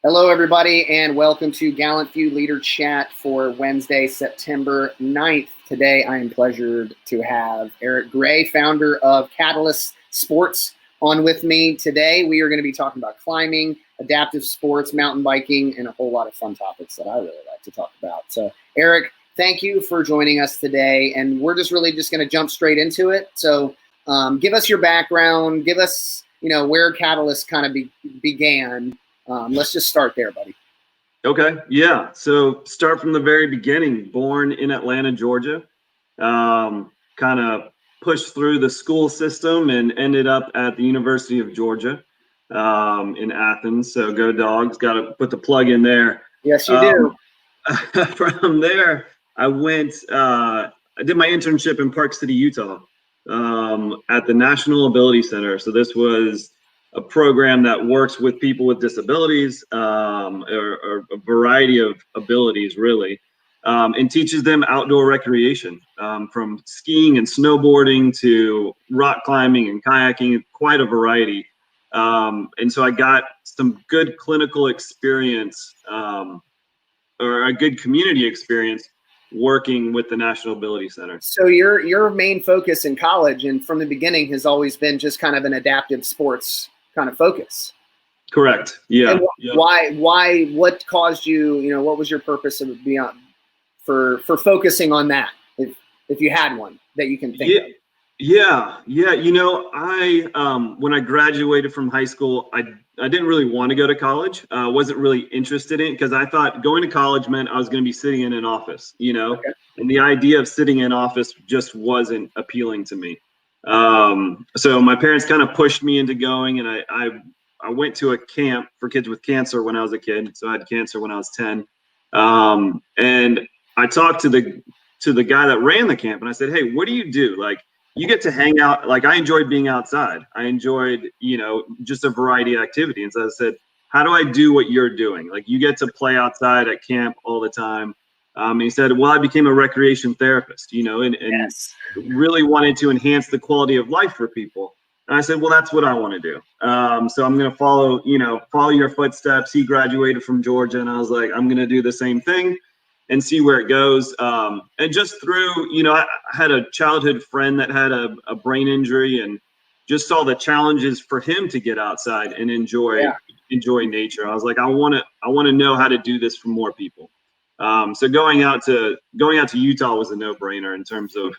Hello, everybody, and welcome to GallantFew Leader Chat for Wednesday, September 9th. Today, I am pleasured to have Eric Gray, founder of Catalyst Sports, on with me. Today, we are going to be talking about climbing, adaptive sports, mountain biking, and a whole lot of fun topics that I really like to talk about. So, Eric, thank you for joining us today, and we're just going to jump straight into it. So, give us your background, give us, where Catalyst kind of began. Let's just start there, buddy. Okay. Yeah. So start from the very beginning. Born in Atlanta, Georgia. Kind of pushed through the school system and ended up at the University of Georgia in Athens. So go Dogs. Got to put the plug in there. Yes, you do. From there, I went. I did my internship in Park City, Utah, at the National Ability Center. So this was a program that works with people with disabilities or a variety of abilities, really, and teaches them outdoor recreation, from skiing and snowboarding to rock climbing and kayaking, quite a variety. And so I got some good clinical experience or a good community experience working with the National Ability Center. So your main focus in college and from the beginning has always been just kind of an adaptive sports kind of focus. Correct. Yeah. And why, what caused you, what was your purpose of for focusing on that? If you had one that you can think of. Yeah. I, when I graduated from high school, I didn't really want to go to college. Wasn't really interested in it because I thought going to college meant I was going to be sitting in an office, Okay. And the idea of sitting in office just wasn't appealing to me. So my parents kind of pushed me into going, and I went to a camp for kids with cancer when I was a kid. So I had cancer when I was 10. And I talked to the guy that ran the camp, and I said, "Hey, what do you do? Like, you get to hang out. Like, I enjoyed being outside. I enjoyed, just a variety of activities." And so I said, "How do I do what you're doing? Like, you get to play outside at camp all the time." And he said, "Well, I became a recreation therapist, and Yes. really wanted to enhance the quality of life for people." And I said, "Well, that's what I want to do. So I'm going to follow your footsteps." He graduated from Georgia, and I was like, I'm going to do the same thing and see where it goes. And just through, I had a childhood friend that had a brain injury, and just saw the challenges for him to get outside and enjoy nature. I was like, I want to know how to do this for more people. So going out to Utah was a no-brainer in terms of,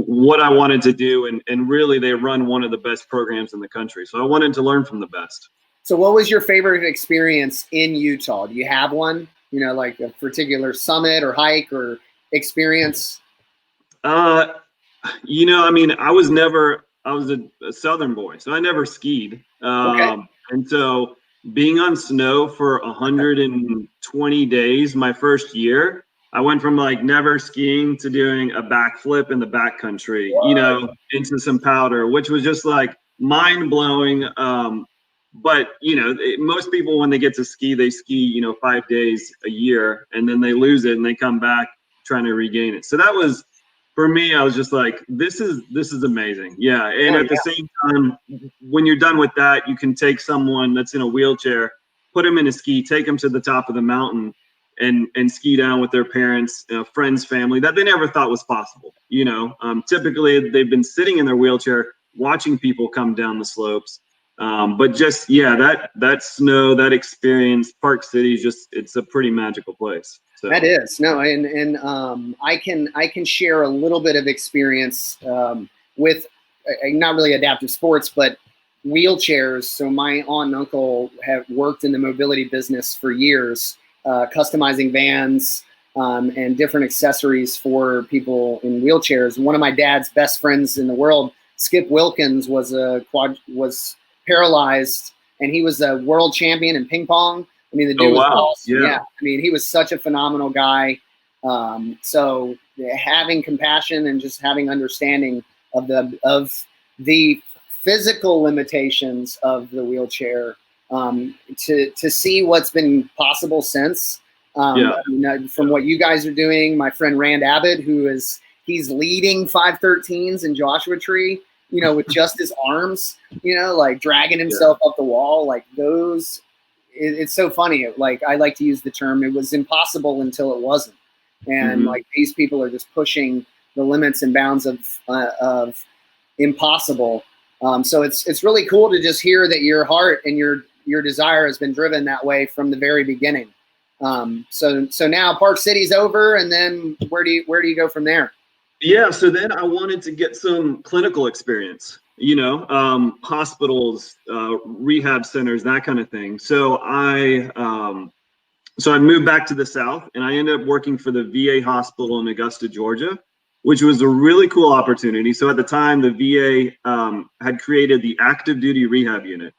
what I wanted to do. And really, they run one of the best programs in the country. So I wanted to learn from the best. So what was your favorite experience in Utah? Do you have one, like a particular summit or hike or experience? I was a Southern boy, so I never skied. Okay. And so being on snow for 120 days, my first year, I went from like never skiing to doing a backflip in the backcountry, into some powder, which was just like mind blowing. But most people, when they get to ski, they ski, 5 days a year, and then they lose it and they come back trying to regain it. So that was, for me, I was just like, this is amazing. Yeah. And at the same time, when you're done with that, you can take someone that's in a wheelchair, put them in a ski, take them to the top of the mountain and ski down with their parents, friends, family that they never thought was possible. Typically they've been sitting in their wheelchair watching people come down the slopes. But just, that snow, that experience, Park City, it's a pretty magical place. So. That is and I can share a little bit of experience with not really adaptive sports, but wheelchairs. So my aunt and uncle have worked in the mobility business for years, customizing vans and different accessories for people in wheelchairs. One of my dad's best friends in the world, Skip Wilkins, was paralyzed, and he was a world champion in ping pong. I mean, the dude was awesome. Yeah. I mean, he was such a phenomenal guy. So having compassion and just having understanding of the physical limitations of the wheelchair, to see what's been possible since. From what you guys are doing, my friend Rand Abbott, he's leading 513s in Joshua Tree, with just his arms, like dragging himself up the wall, like those. it's so funny. Like, I like to use the term, it was impossible until it wasn't. And like, these people are just pushing the limits and bounds of impossible. So it's really cool to just hear that your heart and your desire has been driven that way from the very beginning. So now Park City's over, and then where do you go from there? Yeah, so then I wanted to get some clinical experience, hospitals, rehab centers, that kind of thing. So I moved back to the South, and I ended up working for the VA hospital in Augusta, Georgia, which was a really cool opportunity. So at the time, the VA had created the active duty rehab unit.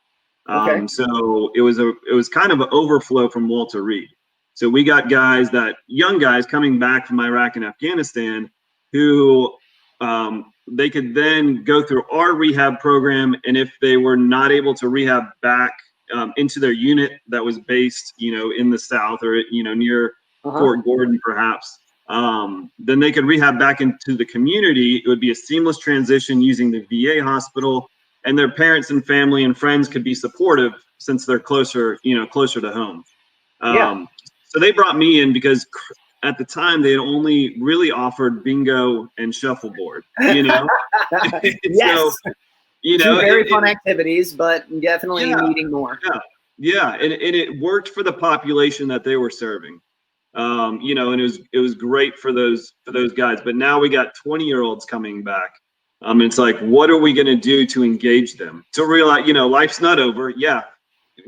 Okay. So it was kind of an overflow from Walter Reed. So we got young guys coming back from Iraq and Afghanistan who they could then go through our rehab program. And if they were not able to rehab back into their unit that was based, in the South or, near Fort Gordon, perhaps, then they could rehab back into the community. It would be a seamless transition using the VA hospital, and their parents and family and friends could be supportive since they're closer to home. So they brought me in because at the time they had only really offered bingo and shuffleboard, Yes. So, two very fun activities, but definitely needing more. Yeah. And it worked for the population that they were serving. And it was great for those guys. But now we got 20-year-olds coming back. And it's like, what are we going to do to engage them? To realize, life's not over. Yeah.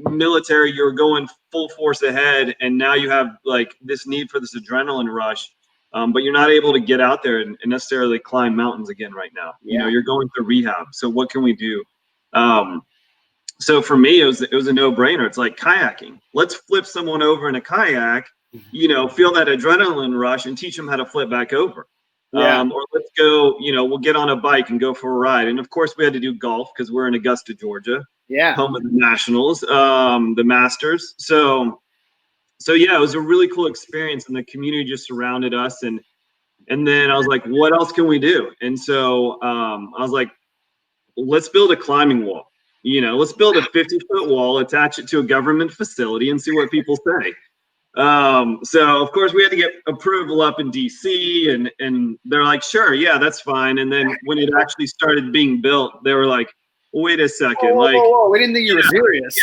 Military, you're going full force ahead, and now you have like this need for this adrenaline rush, but you're not able to get out there and necessarily climb mountains again right now. You're going through rehab. So what can we do? So for me, it was a no-brainer. It's like kayaking. Let's flip someone over in a kayak, feel that adrenaline rush and teach them how to flip back over. Or let's go, we'll get on a bike and go for a ride. And of course we had to do golf because we're in Augusta, Georgia, home of the Nationals, the Masters. So yeah, it was a really cool experience, and the community just surrounded us. And then I was like, what else can we do? And so I was like, let's build a climbing wall. Let's build a 50-foot wall, attach it to a government facility, and see what people say. So of course we had to get approval up in DC, and they're like, sure, yeah, that's fine. And then when it actually started being built, they were like, wait a second, whoa, we didn't think you were serious.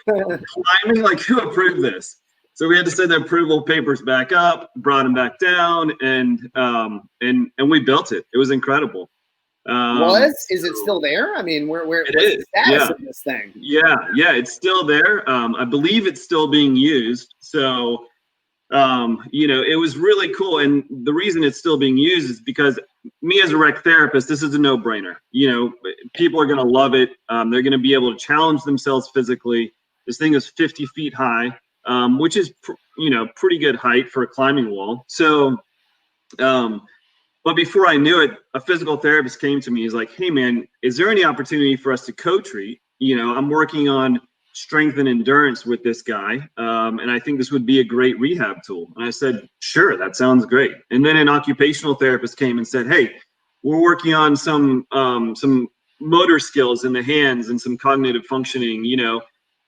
Climbing, like, who approved this? So we had to send the approval papers back up, brought them back down, and we built it. It was incredible. Is it still there? I mean, what's the status of this thing? Yeah, it's still there. I believe it's still being used. So, it was really cool. And the reason it's still being used is because me as a rec therapist, this is a no-brainer. People are going to love it. They're going to be able to challenge themselves physically. This thing is 50 feet high, which is, pretty good height for a climbing wall. So, but before I knew it, a physical therapist came to me. He's like, hey, man, is there any opportunity for us to co-treat? I'm working on strength and endurance with this guy, and I think this would be a great rehab tool. And I said, sure, that sounds great. And then an occupational therapist came and said, hey, we're working on some motor skills in the hands and some cognitive functioning.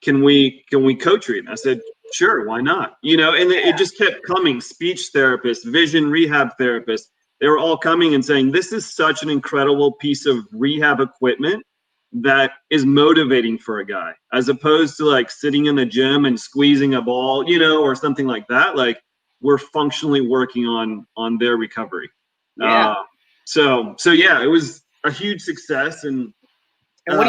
Can we co-treat? And I said, sure, why not? And it just kept coming. Speech therapists, vision rehab therapists. They were all coming and saying, this is such an incredible piece of rehab equipment that is motivating for a guy, as opposed to like sitting in the gym and squeezing a ball, or something like that. Like, we're functionally working on their recovery. So yeah, it was a huge success. And what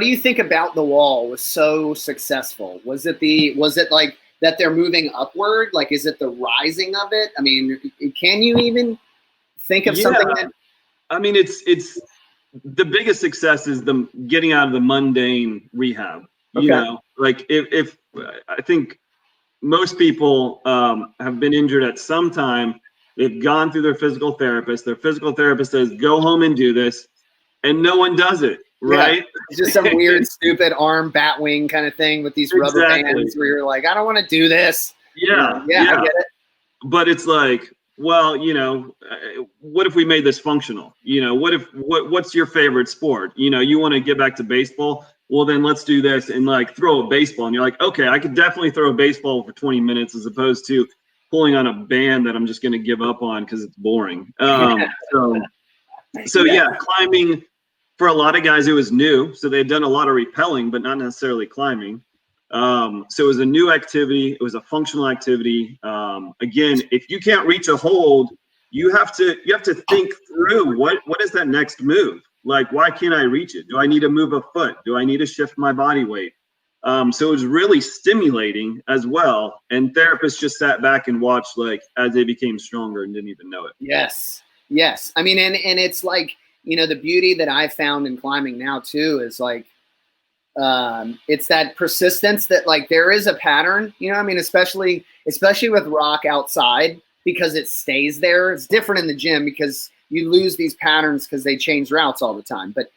do you think about the wall was so successful? Was it like that they're moving upward? Like, is it the rising of it? I mean, can you even think of something that, I mean, it's the biggest success is the getting out of the mundane rehab. Like if I think most people have been injured at some time, they've gone through their physical therapist says, go home and do this, and no one does it, right? It's just some weird stupid arm bat wing kind of thing with these rubber bands where you're like, I don't want to do this. I get it. But it's like, well, what if we made this functional? What's your favorite sport? You want to get back to baseball? well, then let's do this and like throw a baseball. And you're like, okay, I could definitely throw a baseball for 20 minutes as opposed to pulling on a band that I'm just going to give up on because it's boring. So yeah, climbing for a lot of guys, it was new. So they had done a lot of rappelling, but not necessarily climbing. So it was a new activity. It was a functional activity. Again, if you can't reach a hold, you have to think through what is that next move? Like, why can't I reach it? Do I need to move a foot? Do I need to shift my body weight? So it was really stimulating as well. And therapists just sat back and watched like as they became stronger and didn't even know it. Yes. Yes. I mean, and it's like, the beauty that I found in climbing now too is like, it's that persistence that like there is a pattern, I mean, especially with rock outside because it stays there. It's different in the gym because you lose these patterns because they change routes all the time. But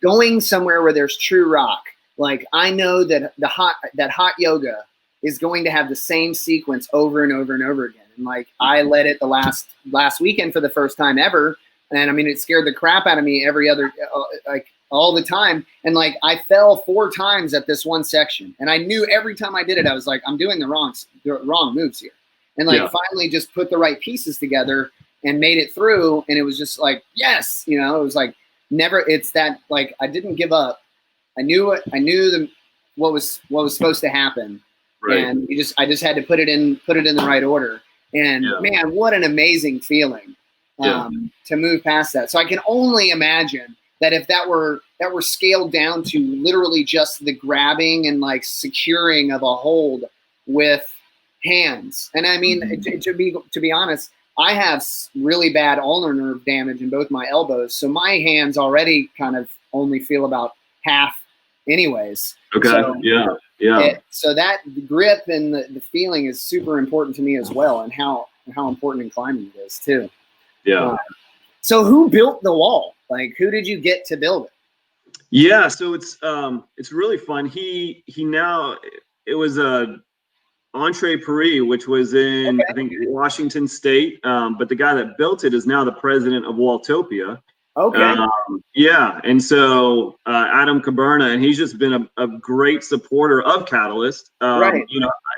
going somewhere where there's true rock, like I know that hot yoga is going to have the same sequence over and over and over again. And like I led it the last weekend for the first time ever. And I mean, it scared the crap out of me every other, like all the time. And like, I fell 4 times at this one section. And I knew every time I did it, I was like, I'm doing the wrong moves here. And like, finally just put the right pieces together and made it through. And it was just like, yes, it was like it's that, like, I didn't give up. I knew what was supposed to happen. Right. And I just had to put it in the right order. And man, what an amazing feeling to move past that. So I can only imagine that if that were scaled down to literally just the grabbing and like securing of a hold with hands. And I mean, to be honest, I have really bad ulnar nerve damage in both my elbows. So my hands already kind of only feel about half anyways. Okay. So, so that grip and the feeling is super important to me as well. And how important in climbing it is too. Yeah. So who built the wall? Like, who did you get to build it? Yeah. So it's really fun. It was a Entree Paris, which was in, I think, Washington State. But the guy that built it is now the president of Waltopia. Okay. And so Adam Caberna, and he's just been a great supporter of Catalyst. Right.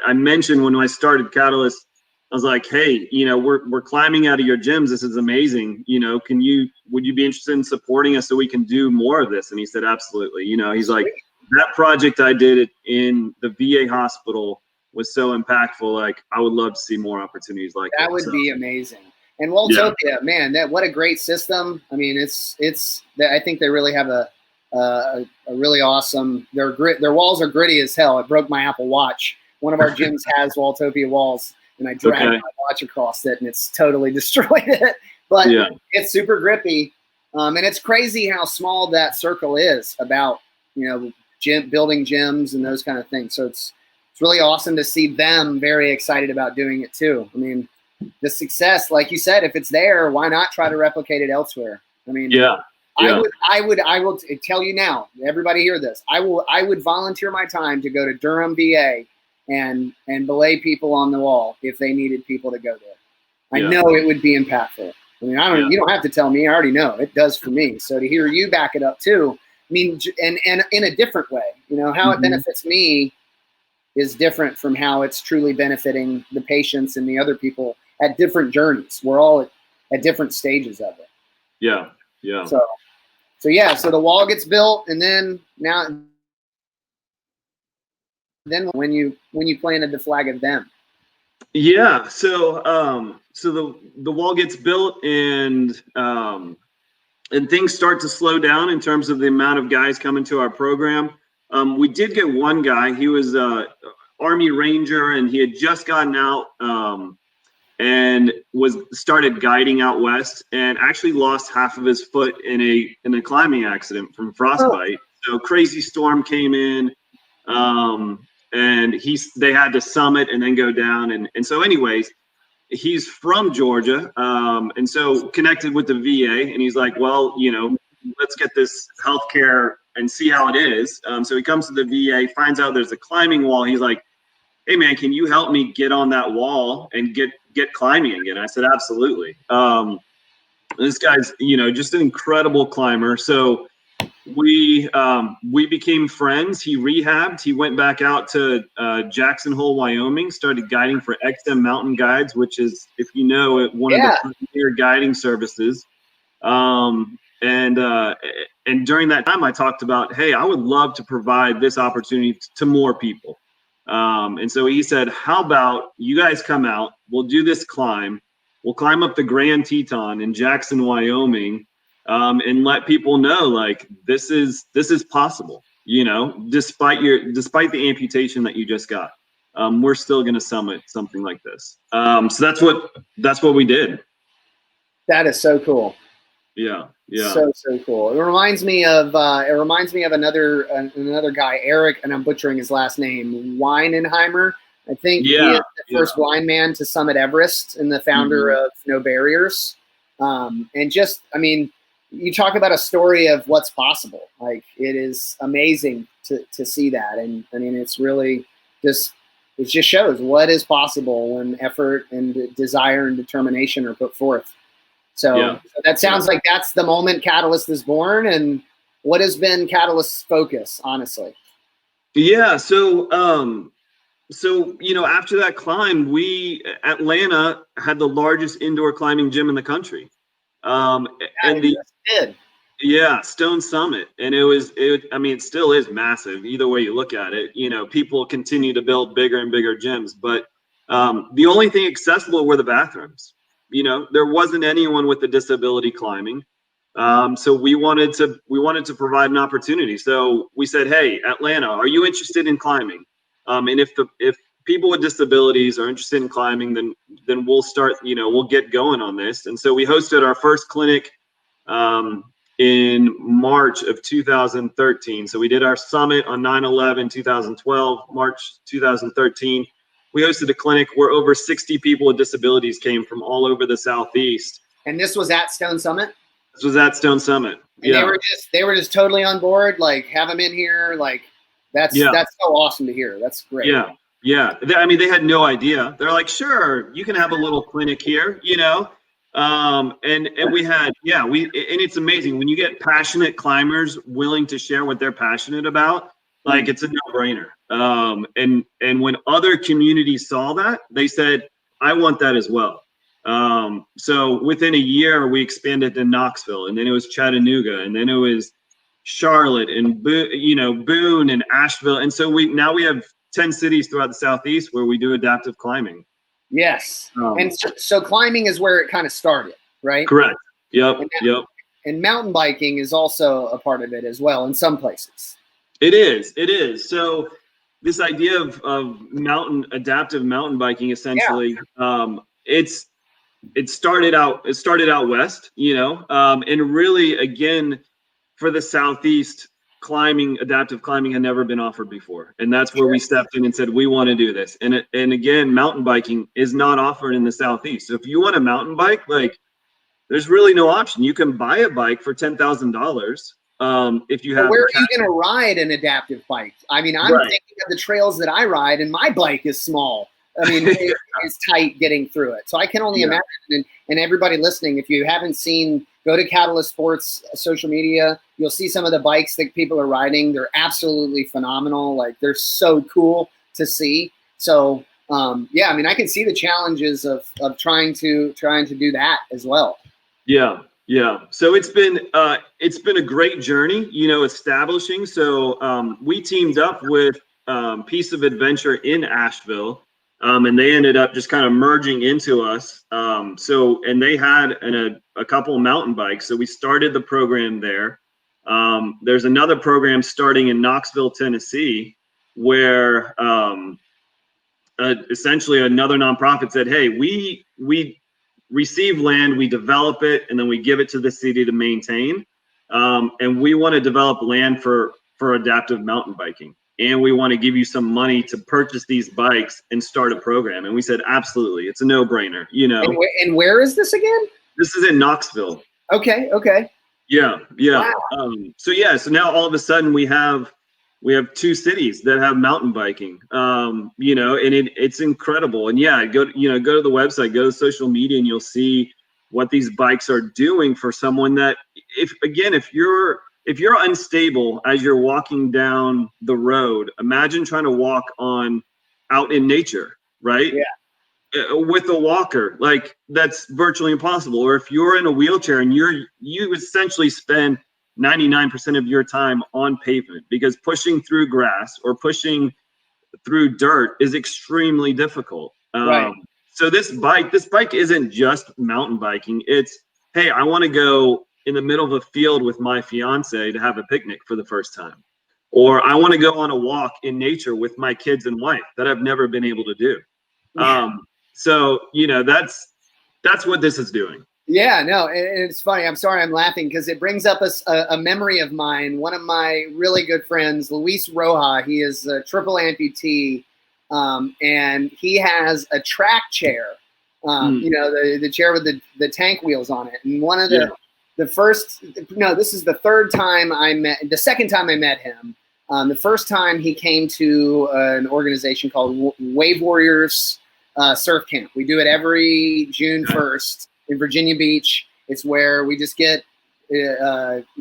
I mentioned when I started Catalyst, I was like, hey, we're climbing out of your gyms. This is amazing. Would you be interested in supporting us so we can do more of this? And he said, absolutely. He's like, that project I did in the VA hospital was so impactful. Like, I would love to see more opportunities like that. That would be amazing. And Waltopia, man, what a great system. I mean, I think they really have a really awesome. Their walls are gritty as hell. It broke my Apple Watch. One of our gyms has Waltopia walls, and I dragged my watch across it, and it's totally destroyed it. But it's super grippy, and it's crazy how small that circle is about building gyms and those kind of things. So it's really awesome to see them very excited about doing it too. I mean, the success, like you said, if it's there, why not try to replicate it elsewhere? I mean, I will tell you now, everybody hear this. I would volunteer my time to go to Durham, VA and belay people on the wall if they needed people to go there. I know it would be impactful. I mean, you don't have to tell me. I already know it does for me. So to hear you back it up too, I mean, and in a different way, how it benefits me is different from how it's truly benefiting the patients and the other people at different journeys. We're all at different stages of it. Yeah. So the wall gets built, and then when you planted the flag at them. Yeah. So the wall gets built, and things start to slow down in terms of the amount of guys coming to our program. We did get one guy. He was Army Ranger, and he had just gotten out and started guiding out west, and actually lost half of his foot in a climbing accident from frostbite. So crazy storm came in, and they had to summit and then go down, and so anyways, he's from Georgia, and so connected with the VA, and he's like, well, let's get this healthcare and see how it is. So he comes to the VA, finds out there's a climbing wall. He's like, hey man, can you help me get on that wall and get climbing again? I said, absolutely. This guy's, just an incredible climber. So we became friends. He rehabbed. He went back out to Jackson Hole, Wyoming, started guiding for XM Mountain Guides, which is, if you know, one of the premier guiding services. And during that time, I talked about, hey, I would love to provide this opportunity to more people. And so he said, how about you guys come out? We'll do this climb. We'll climb up the Grand Teton in Jackson, Wyoming. And let people know, like, this is possible, you know, despite the amputation that you just got. We're still going to summit something like this. So that's what we did. That is so cool. Yeah. So cool. It reminds me of another guy, Eric, and I'm butchering his last name, Weinenheimer. I think he is the first blind man to summit Everest and the founder of No Barriers. And just, I mean, you talk about a story of what's possible. Like, it is amazing to see that. And I mean, it's really just, it just shows what is possible when effort and desire and determination are put forth. So that sounds like that's the moment Catalyst is born. And what has been Catalyst's focus, honestly? Yeah. So, you know, after that climb, Atlanta had the largest indoor climbing gym in the country. Stone Summit. And it still is massive either way you look at it. You know, people continue to build bigger and bigger gyms, but the only thing accessible were the bathrooms. You know, there wasn't anyone with a disability climbing. So we wanted to provide an opportunity. So we said, hey, Atlanta, are you interested in climbing? And if people with disabilities are interested in climbing, then we'll start, you know, we'll get going on this. And so we hosted our first clinic in March of 2013. So we did our summit on 9/11/2012, March 2013. We hosted a clinic where over 60 people with disabilities came from all over the Southeast. And this was at Stone Summit? This was at Stone Summit. And they were just totally on board, like, have them in here. Like, that's so awesome to hear. That's great. Yeah. I mean, they had no idea. They're like, sure, you can have a little clinic here, you know? And we had, and it's amazing when you get passionate climbers willing to share what they're passionate about. Like, it's a no-brainer. And when other communities saw that, they said, I want that as well. So within a year, we expanded to Knoxville, and then it was Chattanooga, and then it was Charlotte, and Boone and Asheville. And so now we have 10 cities throughout the Southeast where we do adaptive climbing. Yes. And so climbing is where it kind of started, right? Correct. Yep. And mountain biking is also a part of it as well in some places. It is. So this idea of adaptive mountain biking, essentially, it started out west, you know, and really, again, for the Southeast, adaptive climbing had never been offered before. And that's where we stepped in and said, we want to do this. And again, mountain biking is not offered in the Southeast. So if you want a mountain bike, like, there's really no option. You can buy a bike for $10,000. If you have, where are you going to ride an adaptive bike? I mean, I'm thinking of the trails that I ride, and my bike is small. I mean, it's tight getting through it. So I can only imagine. And everybody listening, if you haven't seen, go to Catalyst Sports social media. You'll see some of the bikes that people are riding. They're absolutely phenomenal. Like, they're so cool to see. So, I mean, I can see the challenges of trying to do that as well. Yeah. So it's been a great journey, you know, establishing. So we teamed up with Piece of Adventure in Asheville, and they ended up just kind of merging into us. And they had a couple of mountain bikes. So we started the program there. There's another program starting in Knoxville, Tennessee, where essentially another nonprofit said, hey, we receive land, we develop it, and then we give it to the city to maintain. And we want to develop land for adaptive mountain biking. And we want to give you some money to purchase these bikes and start a program. And we said, absolutely, it's a no-brainer, you know. And where is this again? This is in Knoxville. Okay. Yeah. Wow. So now all of a sudden we have 2 cities that have mountain biking, you know, and it's incredible. And go to the website, go to social media, and you'll see what these bikes are doing for someone that if if you're unstable as you're walking down the road, imagine trying to walk out in nature, right? Yeah. With a walker, like that's virtually impossible. Or if you're in a wheelchair and you essentially spend 99% of your time on pavement, because pushing through grass or pushing through dirt is extremely difficult. Right. So this bike isn't just mountain biking. It's, hey, I want to go in the middle of a field with my fiance to have a picnic for the first time. Or I want to go on a walk in nature with my kids and wife that I've never been able to do. Yeah. So, that's what this is doing. Yeah, no, it's funny. I'm sorry I'm laughing because it brings up a memory of mine. One of my really good friends, Luis Roja, he is a triple amputee, and he has a track chair, the chair with the tank wheels on it. And one of this is the second time I met him. The first time he came to an organization called Wave Warriors Surf Camp. We do it every June 1st. In Virginia Beach. It's where we just get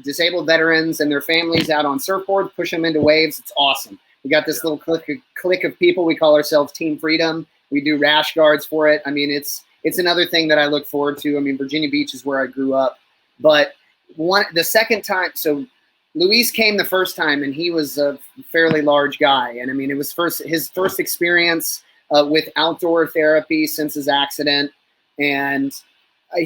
disabled veterans and their families out on surfboards, push them into waves. It's awesome. We got this little clique of people. We call ourselves Team Freedom. We do rash guards for it. I mean, it's another thing that I look forward to. I mean, Virginia Beach is where I grew up. But the second time, so Luis came the first time, and he was a fairly large guy. And I mean, it was his first experience with outdoor therapy since his accident. And I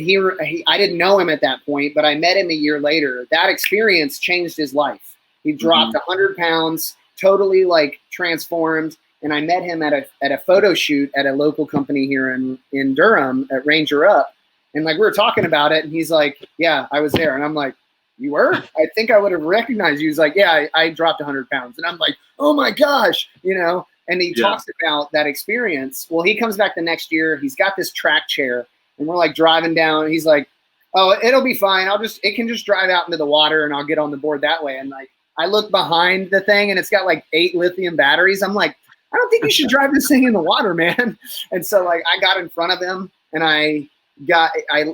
didn't know him at that point, but I met him a year later. That experience changed his life. He dropped 100 pounds, totally like transformed. And I met him at a photo shoot at a local company here in Durham at Ranger Up. And like, we were talking about it, and he's like, yeah, I was there. And I'm like, you were? I think I would have recognized you. He's like, yeah, I dropped 100 pounds. And I'm like, oh my gosh, and he talks about that experience. Well, he comes back the next year. He's got this track chair. And we're like driving down. He's like, oh, it'll be fine. It can just drive out into the water and I'll get on the board that way. And like, I look behind the thing and it's got like 8 lithium batteries. I'm like, I don't think you should drive this thing in the water, man. And so like, I got in front of him and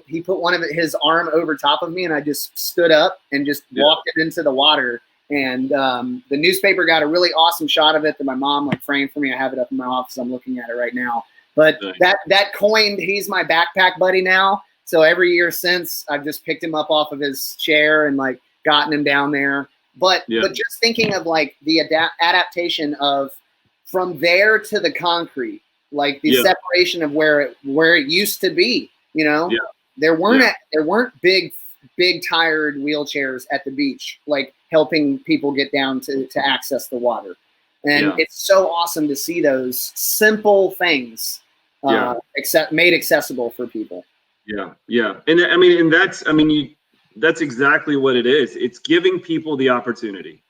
he put one of his arm over top of me and I just stood up and just walked it into the water. And the newspaper got a really awesome shot of it that my mom like framed for me. I have it up in my office. I'm looking at it right now. But that coined, he's my backpack buddy now. So every year since, I've just picked him up off of his chair and like gotten him down there. But just thinking of like the adaptation of from there to the concrete, like the separation of where it used to be, there weren't big tired wheelchairs at the beach, like helping people get down to access the water. And it's so awesome to see those simple things made accessible for people. Yeah. And I mean, that's exactly what it is. It's giving people the opportunity,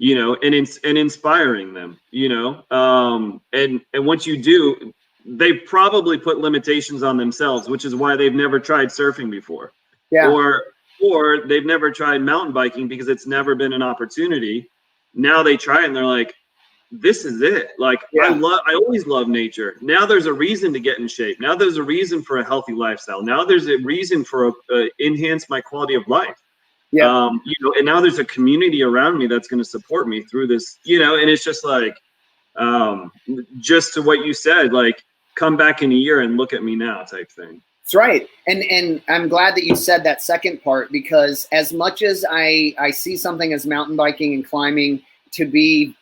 and inspiring them, and once you do, they probably put limitations on themselves, which is why they've never tried surfing before. Or they've never tried mountain biking because it's never been an opportunity. Now they try it and they're like, this is it. Like, I always love nature. Now there's a reason to get in shape. Now there's a reason for a healthy lifestyle. Now there's a reason for enhance my quality of life. And now there's a community around me that's going to support me through this, and it's just like, just to what you said, like, come back in a year and look at me now type thing. That's right. And I'm glad that you said that second part, because as much as I see something as mountain biking and climbing to be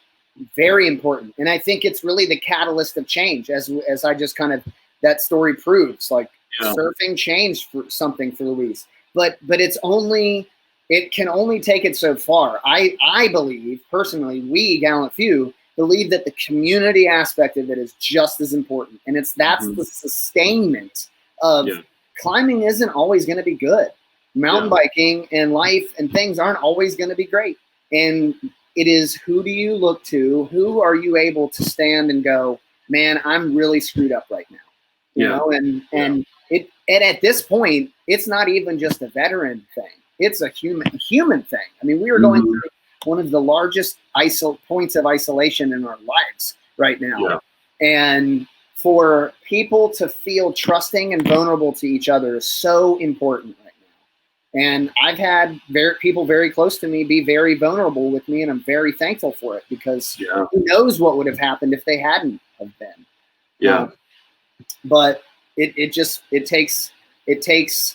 very important, and I think it's really the catalyst of change, as I just kind of, that story proves, like surfing changed for something for Luis, but it can only take it so far. I believe personally, we GallantFew believe that the community aspect of it is just as important, and that's the sustainment of climbing isn't always going to be good. Mountain biking and life and things aren't always going to be great. And it is, who do you look to? Who are you able to stand and go, man, I'm really screwed up right now? You know, and at this point, it's not even just a veteran thing. It's a human thing. I mean, we are going through one of the largest points of isolation in our lives right now. And for people to feel trusting and vulnerable to each other is so important right now. And I've had people very close to me be very vulnerable with me, and I'm very thankful for it, because who knows what would have happened if they hadn't have been. Yeah. But it takes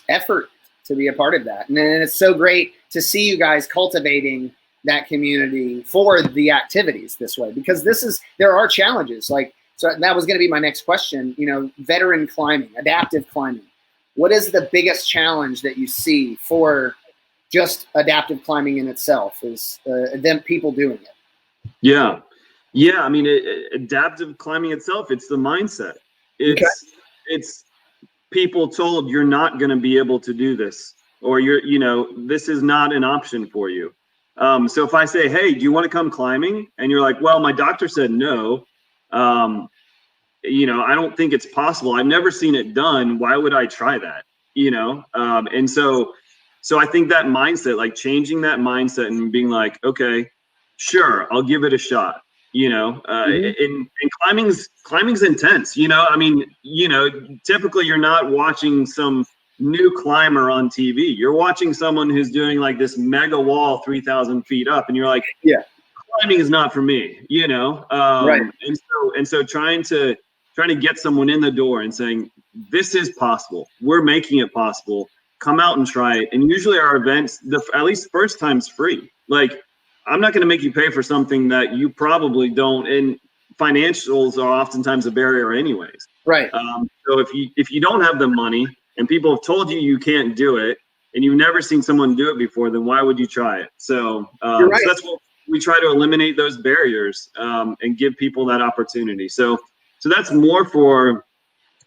effort to be a part of that. And then it's so great to see you guys cultivating that community for the activities this way, because there are challenges. Like, so that was going to be my next question, veteran climbing, adaptive climbing. What is the biggest challenge that you see for just adaptive climbing in itself, is them people doing it? Yeah. I mean, adaptive climbing itself, it's the mindset. It's people told you're not going to be able to do this, or this is not an option for you. So if I say, hey, do you want to come climbing? And you're like, well, my doctor said no. I don't think it's possible. I've never seen it done. Why would I try that? And so I think that mindset, like changing that mindset and being like, okay, sure, I'll give it a shot. And climbing's intense. Typically you're not watching some new climber on TV. You're watching someone who's doing like this mega wall 3,000 feet up, and you're like, yeah, climbing is not for me. Right. And so trying to get someone in the door and saying, this is possible. We're making it possible. Come out and try it. And usually our events, at least first time's free. Like, I'm not going to make you pay for something that you probably don't. And financials are oftentimes a barrier anyways. Right. So if you don't have the money and people have told you you can't do it, and you've never seen someone do it before, then why would you try it? So, You're right. So that's what we try to eliminate, those barriers, and give people that opportunity. So that's more for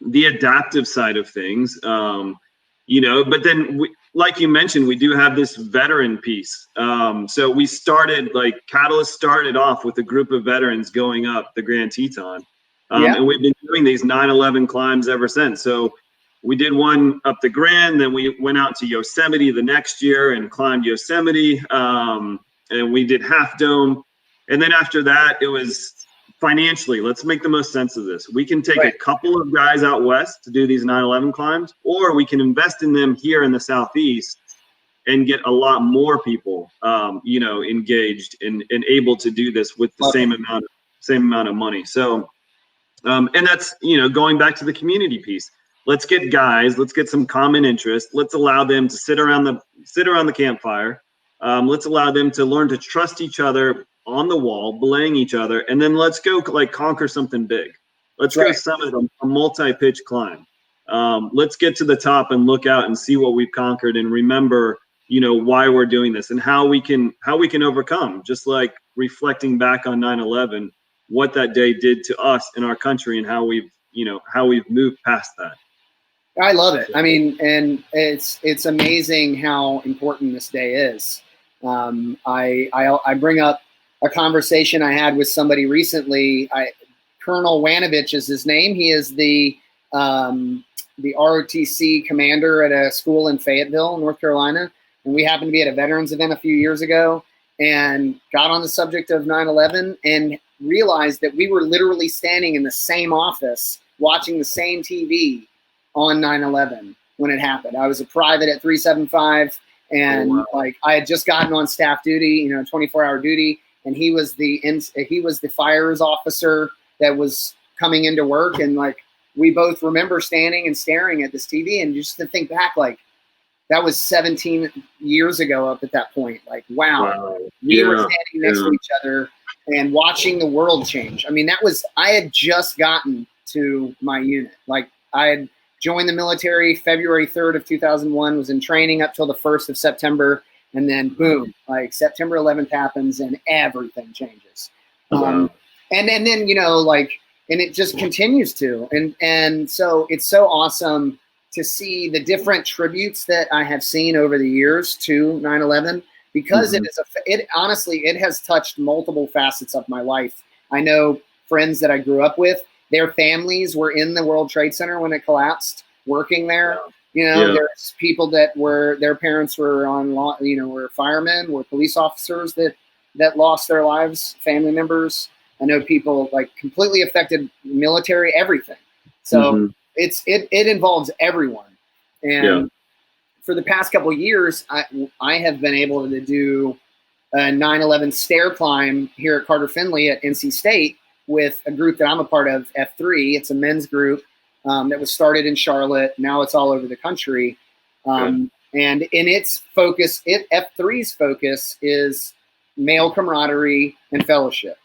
the adaptive side of things. But then like you mentioned, we do have this veteran piece. So we started, Catalyst started off with a group of veterans going up the Grand Teton. And we've been doing these 9/11 climbs ever since. So we did one up the Grand, then we went out to Yosemite the next year and climbed Yosemite. And we did Half Dome. And then after that, it was financially, let's make the most sense of this. We can take a couple of guys out west to do these 9/11 climbs, or we can invest in them here in the Southeast and get a lot more people, engaged and able to do this with the same amount of money. So, and that's, going back to the community piece. Let's get guys, let's get some common interest. Let's allow them to sit around the campfire. Let's allow them to learn to trust each other on the wall, belaying each other, and then let's go conquer something big. Let's go summit a multi-pitch climb. Let's get to the top and look out and see what we've conquered, and remember, why we're doing this and how we can overcome. Just like reflecting back on 9/11, what that day did to us in our country, and how we've moved past that. I love it. I mean, and it's amazing how important this day is. I bring up a conversation I had with somebody recently. Colonel Wanovich is his name. He is the ROTC commander at a school in Fayetteville, North Carolina. And we happened to be at a veterans event a few years ago and got on the subject of 9/11 and realized that we were literally standing in the same office watching the same TV on 9/11 when it happened. I was a private at 375, and I had just gotten on staff duty, 24-hour duty, and he was the fires officer that was coming into work, and we both remember standing and staring at this TV, and just to think back, that was 17 years ago up at that point. Wow. We were standing next to each other and watching the world change. I mean, I had just gotten to my unit. I had joined the military February 3rd of 2001, was in training up till the 1st of September. And then boom, September 11th happens and everything changes. And then, and it just continues to, and so it's so awesome to see the different tributes that I have seen over the years to 9/11, because it has touched multiple facets of my life. I know friends that I grew up with, their families were in the World Trade Center when it collapsed, working there. There's people that their parents were on, were firemen, were police officers that lost their lives, family members. I know people completely affected military, everything. So it involves everyone. And for the past couple of years, I have been able to do a 9/11 stair climb here at Carter Finley at NC State with a group that I'm a part of, F3. It's a men's group that was started in Charlotte. Now it's all over the country. And in its focus, F3's focus is male camaraderie and fellowship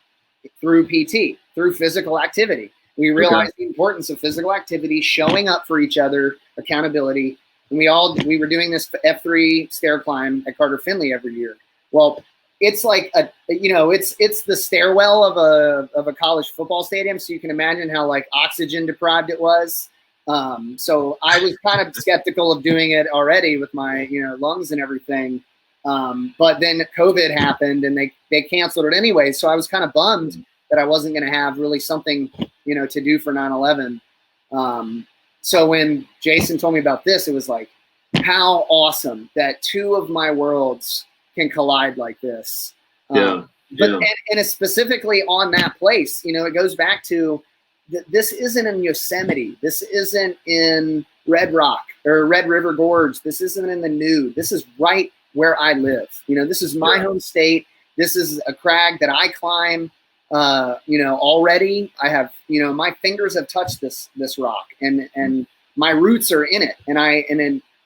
through PT, through physical activity. We realized the importance of physical activity, showing up for each other, accountability. And we were doing this F3 stair climb at Carter Finley every year. Well, it's like it's the stairwell of a college football stadium. So you can imagine how like oxygen deprived it was. So I was kind of skeptical of doing it already with my, lungs and everything. But then COVID happened and they canceled it anyway. So I was kind of bummed that I wasn't going to have really something, to do for 9/11. So when Jason told me about this, it was like, how awesome that two of my worlds can collide like this. And it's specifically on that place, it goes back to this isn't in Yosemite. This isn't in Red Rock or Red River Gorge. This isn't in the Nude. This is right where I live. This is my home state. This is a crag that I climb. Already I have, my fingers have touched this rock and my roots are in it. And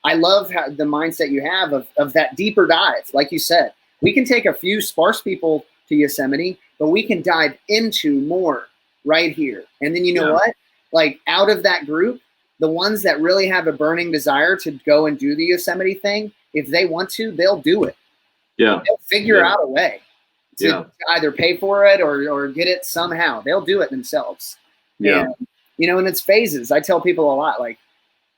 I love how the mindset you have of that deeper dive. Like you said, we can take a few sparse people to Yosemite, but we can dive into more right here. And then what? Like out of that group, the ones that really have a burning desire to go and do the Yosemite thing, if they want to, they'll do it. Yeah. They'll figure out a way to either pay for it or get it somehow. They'll do it themselves. Yeah. And, and it's phases. I tell people a lot, like,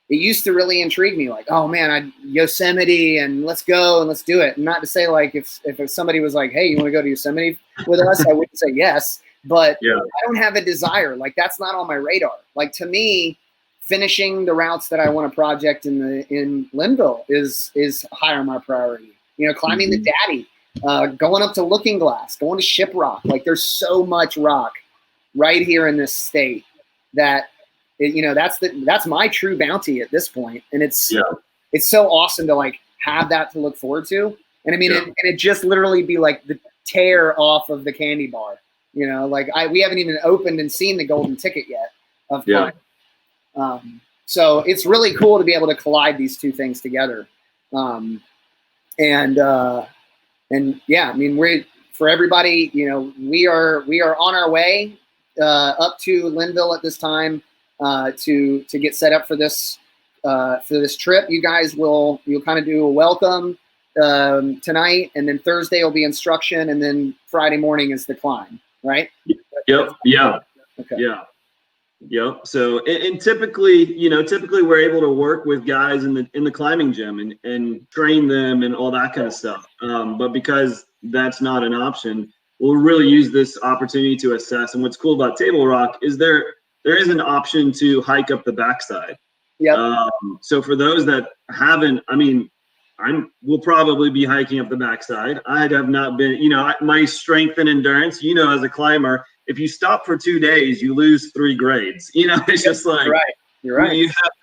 it used to really intrigue me, like, oh man, Yosemite and let's go and let's do it. And not to say like if somebody was like, hey, you want to go to Yosemite with us? I wouldn't say yes, but I don't have a desire. Like that's not on my radar. Like to me, finishing the routes that I want to project in Linville is higher on my priority. Climbing the Daddy, going up to Looking Glass, going to Shiprock. Like there's so much rock right here in this state that that's my true bounty at this point. And it's so awesome to like have that to look forward to. And I mean, it just literally be like the tear off of the candy bar, like we haven't even opened and seen the golden ticket yet of climbing. So it's really cool to be able to collide these two things together. I mean, for everybody, we are on our way up to Linville at this time to get set up for this trip. You guys you'll kind of do a welcome tonight, and then Thursday will be instruction, and then Friday morning is the climb, right? Yep. Yeah. Okay. Yeah. Yep. So, and typically we're able to work with guys in the climbing gym and train them and all that kind of stuff. But because that's not an option, we'll really use this opportunity to assess. And what's cool about Table Rock is there is an option to hike up the backside. Yeah. So for those that haven't, I mean, we'll probably be hiking up the backside. I have not been, my strength and endurance, as a climber, if you stop for 2 days, you lose 3 grades. It's just like, you're right.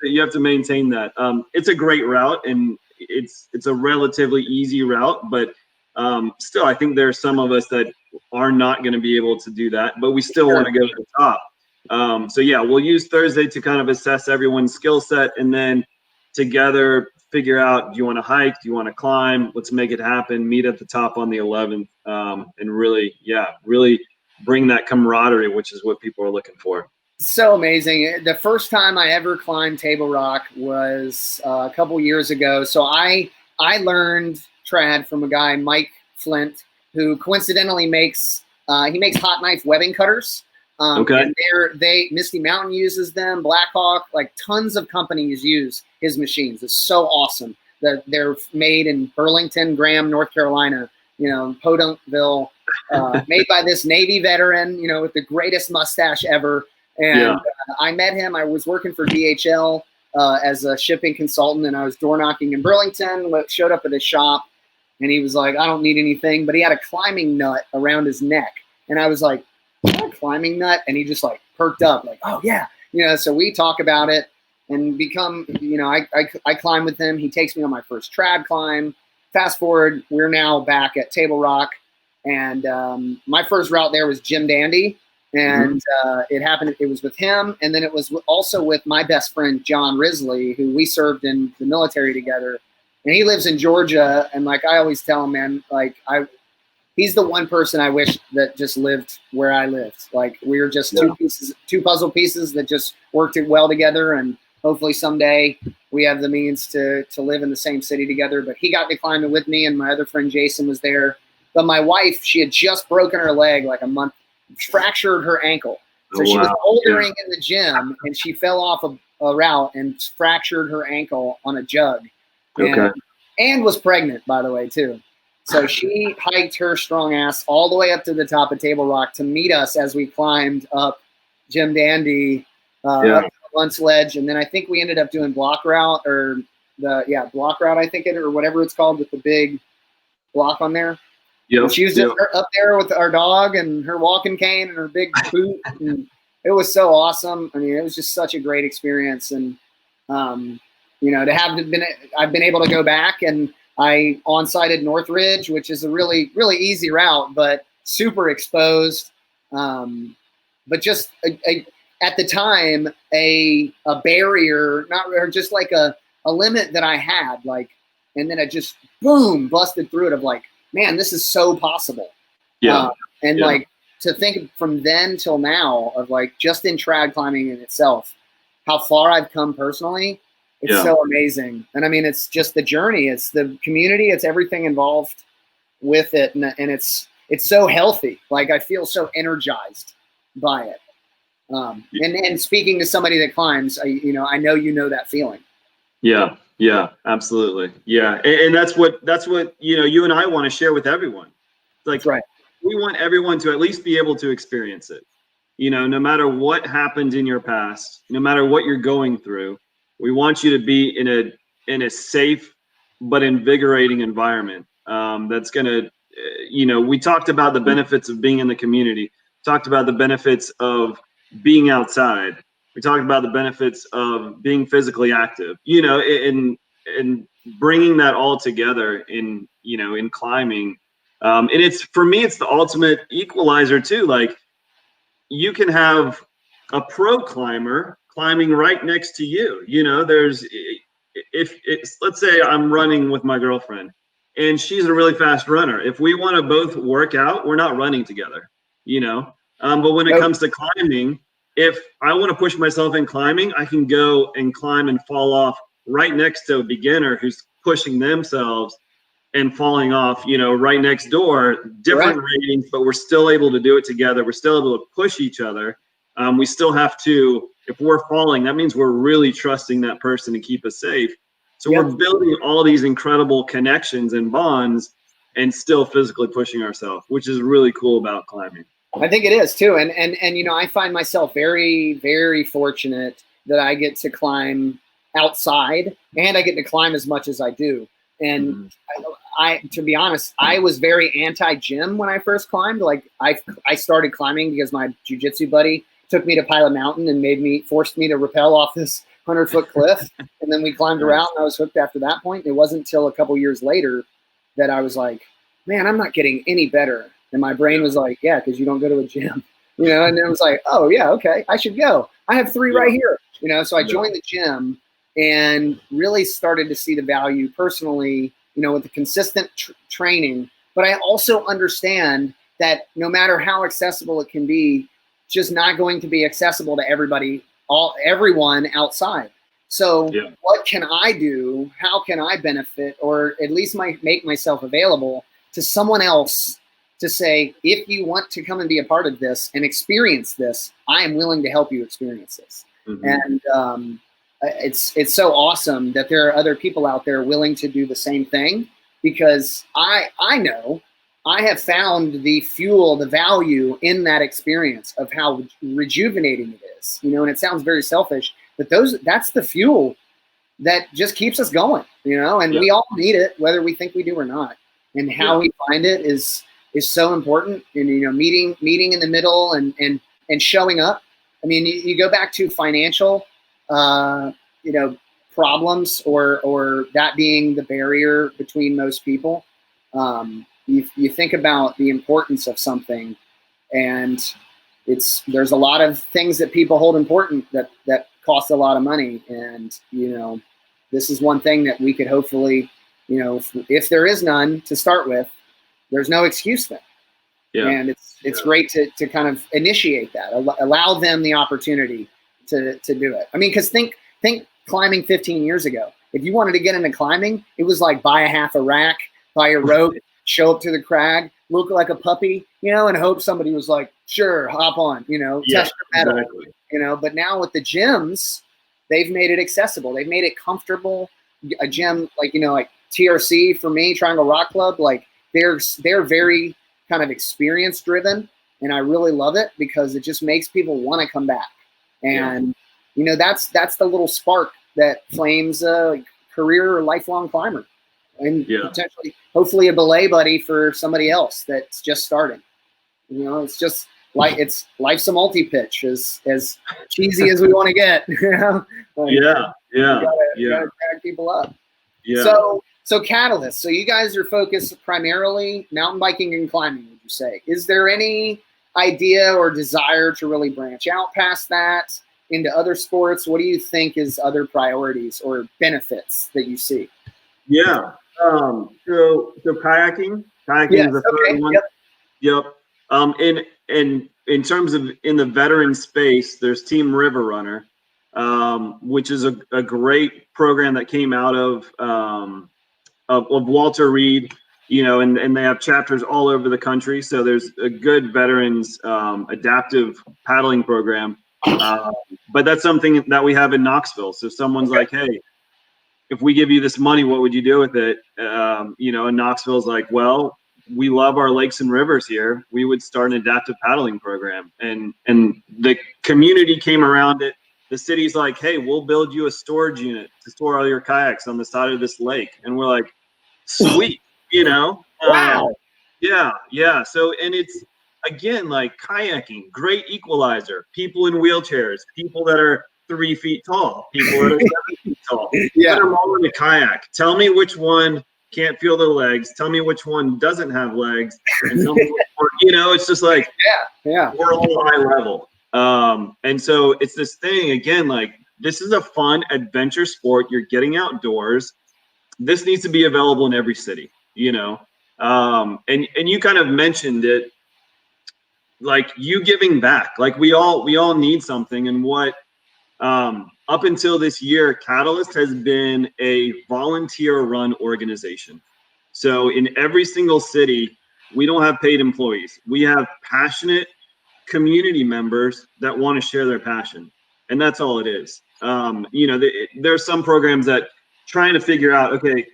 You have to maintain that. It's a great route and it's a relatively easy route, but still, I think there are some of us that are not going to be able to do that, but we still want to go to the top. So yeah, we'll use Thursday to kind of assess everyone's skill set and then together figure out, do you want to hike? Do you want to climb? Let's make it happen. Meet at the top on the 11th and really bring that camaraderie, which is what people are looking for. So amazing. The first time I ever climbed Table Rock was a couple years ago. So I learned trad from a guy, Mike Flint, who coincidentally makes hot knife webbing cutters. And Misty Mountain uses them, Blackhawk, like tons of companies use his machines. It's so awesome that they're made in Burlington, Graham, North Carolina, Podunkville, made by this Navy veteran, with the greatest mustache ever. And I met him. I was working for DHL as a shipping consultant, and I was door knocking in Burlington, showed up at his shop, and he was like, I don't need anything, but he had a climbing nut around his neck. And I was like, a climbing nut? And he just like perked up like, oh yeah. So we talk about it. and become, I climb with him. He takes me on my first trad climb. Fast forward, we're now back at Table Rock, and my first route there was Jim Dandy, and it was with him, and then it was also with my best friend John Risley, who we served in the military together, and he lives in Georgia. And like I always tell him, man, like he's the one person I wish that just lived where I lived. Like we were just two puzzle pieces that just worked it well together, and hopefully someday we have the means to live in the same city together. But he got to climbing with me, and my other friend Jason was there. But my wife, she had just broken her leg like a month, fractured her ankle. So she was bouldering in the gym, and she fell off a route and fractured her ankle on a jug. And was pregnant, by the way, too. So she hiked her strong ass all the way up to the top of Table Rock to meet us as we climbed up Jim Dandy, up the Lunch Ledge. And then I think we ended up doing block route, or block route, I think or whatever it's called, with the big block on there. Yep. She was just up there with our dog and her walking cane and her big boot. And it was so awesome. I mean, it was just such a great experience. And, I've been able to go back, and I on-sighted Northridge, which is a really, really easy route, but super exposed. But just at the time, a barrier, or just like a limit that I had, like, and then I just boom busted through it of like, man, this is so possible. Like to think from then till now of like just in trad climbing in itself, how far I've come personally. It's so amazing. And I mean, it's just the journey. It's the community. It's everything involved with it. And it's so healthy. Like I feel so energized by it. And speaking to somebody that climbs, I know that feeling. Yeah, absolutely. Yeah. And that's what, you and I want to share with everyone. Like, right. We want everyone to at least be able to experience it. No matter what happened in your past, no matter what you're going through, we want you to be in a safe but invigorating environment. That's going to, we talked about the benefits of being in the community, talked about the benefits of being outside. We talked about the benefits of being physically active, and bringing that all together in climbing. And for me, it's the ultimate equalizer too. Like you can have a pro climber climbing right next to you. Let's say I'm running with my girlfriend and she's a really fast runner. If we want to both work out, we're not running together, but when it comes to climbing, if I want to push myself in climbing, I can go and climb and fall off right next to a beginner who's pushing themselves and falling off, right next door. Different ratings, but we're still able to do it together. We're still able to push each other. We still have to, if we're falling, that means we're really trusting that person to keep us safe. So we're building all these incredible connections and bonds and still physically pushing ourselves, which is really cool about climbing. I think it is too. And I find myself very, very fortunate that I get to climb outside and I get to climb as much as I do. And I to be honest, I was very anti-gym when I first climbed. Like I started climbing because my jiu-jitsu buddy took me to Pilot Mountain and forced me to rappel off this 100-foot cliff. And then we climbed around and I was hooked after that point. It wasn't until a couple years later that I was like, man, I'm not getting any better. And my brain was like, yeah, because you don't go to a gym, and then I was like, oh yeah, okay, I should go. I have 3 right here, so I joined the gym and really started to see the value personally, with the consistent training. But I also understand that no matter how accessible it can be, it's just not going to be accessible to everyone outside. So what can I do? How can I benefit, or at least make myself available to someone else to say, if you want to come and be a part of this and experience this, I am willing to help you experience this. And it's so awesome that there are other people out there willing to do the same thing, because I know I have found the fuel, the value in that experience of how rejuvenating it is, and it sounds very selfish, but that's the fuel that just keeps us going, and we all need it, whether we think we do or not. And how we find it is so important. And, meeting in the middle and showing up. I mean, you go back to financial problems or that being the barrier between most people. You think about the importance of something, and there's a lot of things that people hold important that cost a lot of money. And, this is one thing that we could hopefully, if there is none to start with, there's no excuse then. Yeah. And it's great to kind of initiate that, allow them the opportunity to do it. I mean, because think climbing 15 years ago. If you wanted to get into climbing, it was like buy a half a rack, buy a rope, show up to the crag, look like a puppy, and hope somebody was like, sure, hop on, test your metal, exactly. But now with the gyms, they've made it accessible. They've made it comfortable. A gym like TRC for me, Triangle Rock Club, like they're very kind of experience driven, and I really love it because it just makes people want to come back. And that's the little spark that flames a career or lifelong climber, and potentially, hopefully, a belay buddy for somebody else that's just starting. It's just like life's a multi-pitch, as cheesy as we want to get. You gotta drag people up. So Catalyst. So you guys are focused primarily mountain biking and climbing, would you say? Is there any idea or desire to really branch out past that into other sports? What do you think is other priorities or benefits that you see? Yeah. So kayaking is the third one. Yep. In terms of in the veteran space, there's Team River Runner, which is a great program that came out of Walter Reed, and they have chapters all over the country. So there's a good veterans adaptive paddling program. But that's something that we have in Knoxville. So someone's like, hey, if we give you this money, what would you do with it? And Knoxville's like, well, we love our lakes and rivers here. We would start an adaptive paddling program. And the community came around it. The city's like, hey, we'll build you a storage unit to store all your kayaks on the side of this lake. And we're like, sweet, Wow. Yeah. So, and it's, again, like kayaking, great equalizer. People in wheelchairs, people that are 3 feet tall, people that are 7 feet tall. Yeah. Put them all in a kayak. Tell me which one can't feel their legs. Tell me which one doesn't have legs. And tell me which one, it's just like, we're all high level. And so it's this thing, again, like this is a fun adventure sport. You're getting outdoors. This needs to be available in every city, and you kind of mentioned it, like you giving back, like we all need something. And what, up until this year, Catalyst has been a volunteer run organization. So in every single city, we don't have paid employees. We have passionate community members that want to share their passion. And that's all it is. There's some programs that trying to figure out, okay,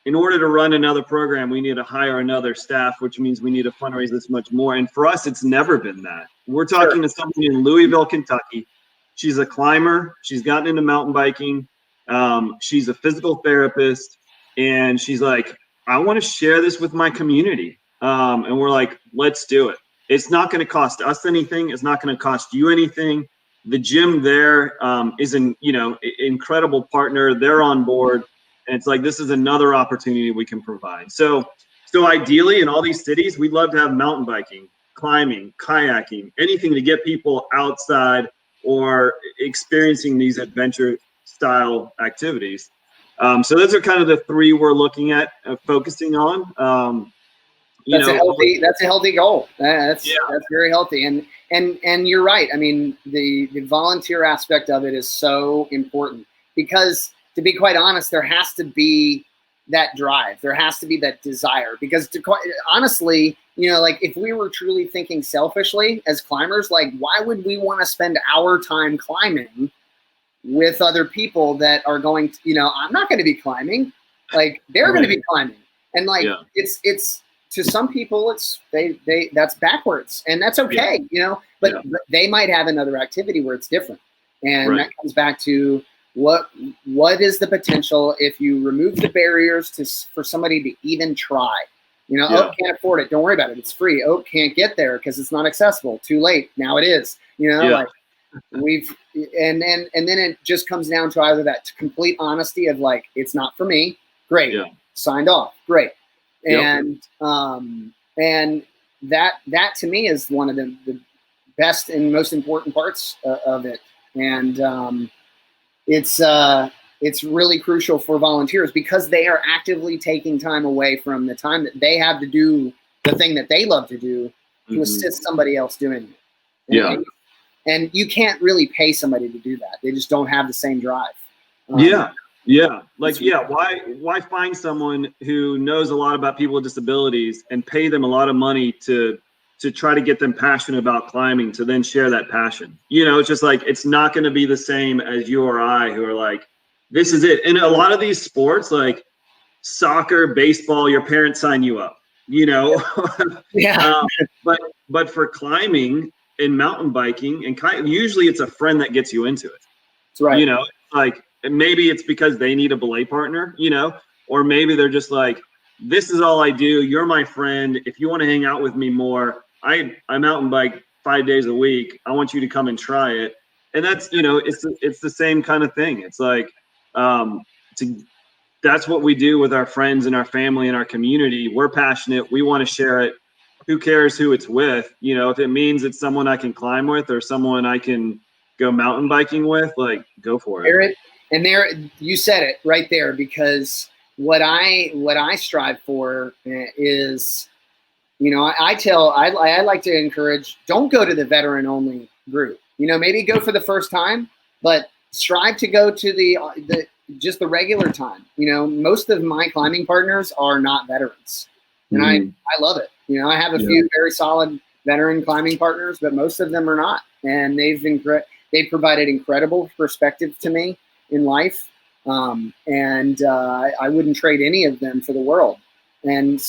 in order to run another program, we need to hire another staff, which means we need to fundraise this much more. And for us, it's never been that. We're talking to someone in Louisville, Kentucky. She's a climber. She's gotten into mountain biking. She's a physical therapist. And she's like, I want to share this with my community. And we're like, let's do it. It's not going to cost us anything. It's not going to cost you anything. The gym there is an incredible partner. They're on board. And it's like, this is another opportunity we can provide. So ideally in all these cities, we'd love to have mountain biking, climbing, kayaking, anything to get people outside or experiencing these adventure style activities. So those are kind of the three we're looking at focusing on. That's a healthy goal. That's very healthy. And you're right. I mean, the volunteer aspect of it is so important because, to be quite honest, there has to be that drive. There has to be that desire because, honestly, like if we were truly thinking selfishly as climbers, like why would we want to spend our time climbing with other people that are going to, I'm not going to be climbing, like they're going to be climbing. And like, it's to some people, that's backwards and that's okay, but they might have another activity where it's different. And that comes back to what is the potential if you remove the barriers for somebody to even try. Oak can't afford it. Don't worry about it. It's free. Oak can't get there because it's not accessible. Too late. Now it is. Like and then it just comes down to either that complete honesty of like, it's not for me. Great. Yeah. Signed off. Great. Yep. And that to me is one of the best and most important parts of it. And it's really crucial for volunteers because they are actively taking time away from the time that they have to do the thing that they love to do to assist somebody else doing it. Yeah. And you can't really pay somebody to do that. They just don't have the same drive. Yeah. Like, why find someone who knows a lot about people with disabilities and pay them a lot of money to try to get them passionate about climbing, to then share that passion? It's just like, it's not going to be the same as you or I who are like, this is it. And a lot of these sports, like soccer, baseball, your parents sign you up, Yeah. But for climbing and mountain biking and usually it's a friend that gets you into it. That's right. Like, maybe it's because they need a belay partner, or maybe they're just like, this is all I do. You're my friend. If you want to hang out with me more, I mountain bike 5 days a week. I want you to come and try it. And that's, it's the same kind of thing. It's like, that's what we do with our friends and our family and our community. We're passionate. We want to share it. Who cares who it's with? If it means it's someone I can climb with or someone I can go mountain biking with, like, go for it. And there, you said it right there, because what I strive for is, I like to encourage, don't go to the veteran only group. Maybe go for the first time, but strive to go to just the regular time. Most of my climbing partners are not veterans, and I love it. I have a few very solid veteran climbing partners, but most of them are not, and they've provided incredible perspective to me in life, and I wouldn't trade any of them for the world. And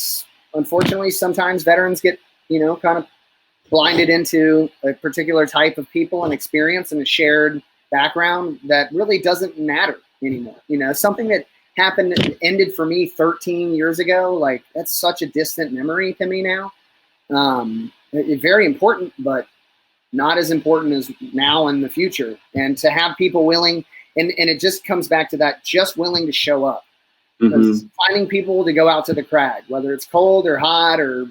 unfortunately, sometimes veterans get kind of blinded into a particular type of people and experience and a shared background that really doesn't matter anymore. Something that happened and ended for me 13 years ago, like, that's such a distant memory to me now. Very important, but not as important as now in the future. And to have people willing, and it just comes back to that, just willing to show up. Finding people to go out to the crag, whether it's cold or hot or,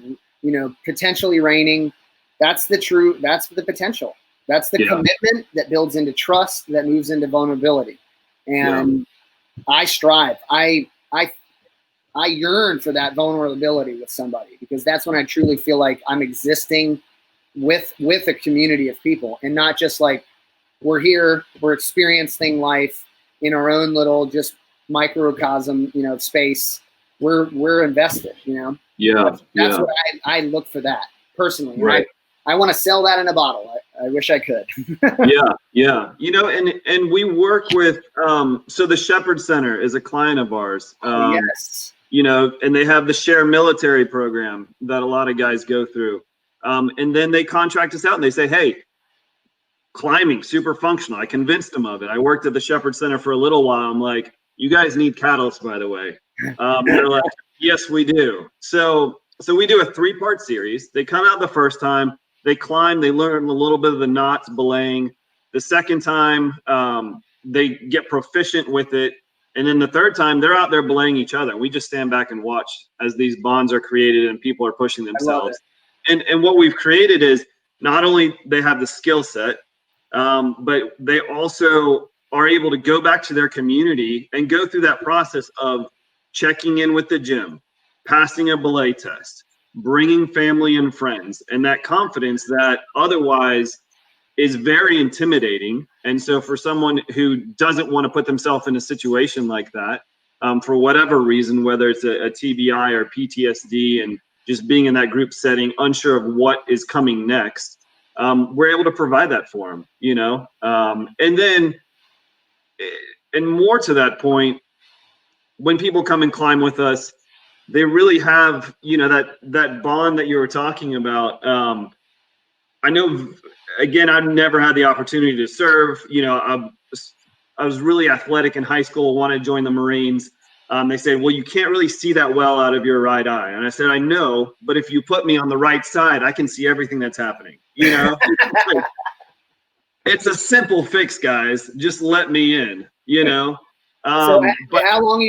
potentially raining, that's the potential. That's the commitment that builds into trust, that moves into vulnerability. And I strive. I yearn for that vulnerability with somebody, because that's when I truly feel like I'm existing with a community of people, and not just like, we're here, we're experiencing life in our own little just microcosm, space. We're invested, That's what I look for, that personally. Right. I want to sell that in a bottle. I wish I could. Yeah. And we work with, so the Shepherd Center is a client of ours. Yes. And they have the Share Military program that a lot of guys go through. And then they contract us out and they say, hey, climbing, super functional. I convinced them of it. I worked at the Shepherd Center for a little while. I'm like, you guys need catalysts, by the way. They're like, yes, we do. So we do a 3-part series. They come out the first time, they climb, they learn a little bit of the knots, belaying. The second time, they get proficient with it. And then the third time, they're out there belaying each other. We just stand back and watch as these bonds are created and people are pushing themselves. And what we've created is, not only they have the skill set, but they also are able to go back to their community and go through that process of checking in with the gym, passing a belay test, bringing family and friends, and that confidence that otherwise is very intimidating. And so for someone who doesn't want to put themselves in a situation like that, for whatever reason, whether it's a TBI or PTSD, and just being in that group setting, unsure of what is coming next, we're able to provide that for them, and then, and more to that point, when people come and climb with us, they really have, that bond that you were talking about. I know, again, I've never had the opportunity to serve. I was really athletic in high school, wanted to join the Marines. They said, well, you can't really see that well out of your right eye. And I said, I know, but if you put me on the right side, I can see everything that's happening, It's a simple fix, guys. Just let me in, you know. So But how long have